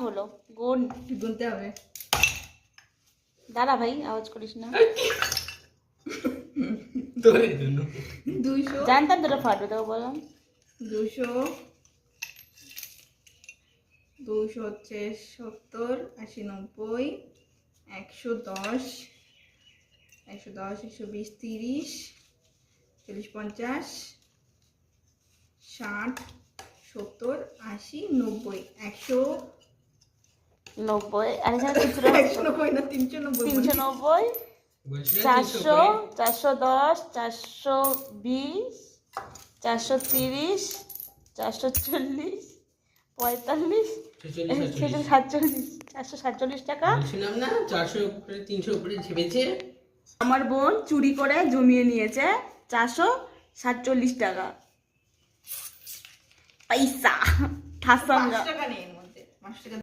হলো গুণ গুনতে হবে। দাঁড়া ভাই, আওয়াজ করিস না। তোরে জন্য 200 জানতাম তোরা ফাটবে, তোকে বললাম। 200 200 হচ্ছে 70 80 90 110 110 120 30 40 50 60 70 80 90 100 90 আর এখানে খুচরো 190 না 390 390 400 410 420 430 440 45 447 টাকা। বলছিলাম না 400 উপরে 300 উপরে ঝেপেছে। আমার বোন চুরি করে জমিয়ে নিয়েছে 447 টাকা পয়সা। ঠাসাম 5 টাকা নেই এর মধ্যে 5 টাকা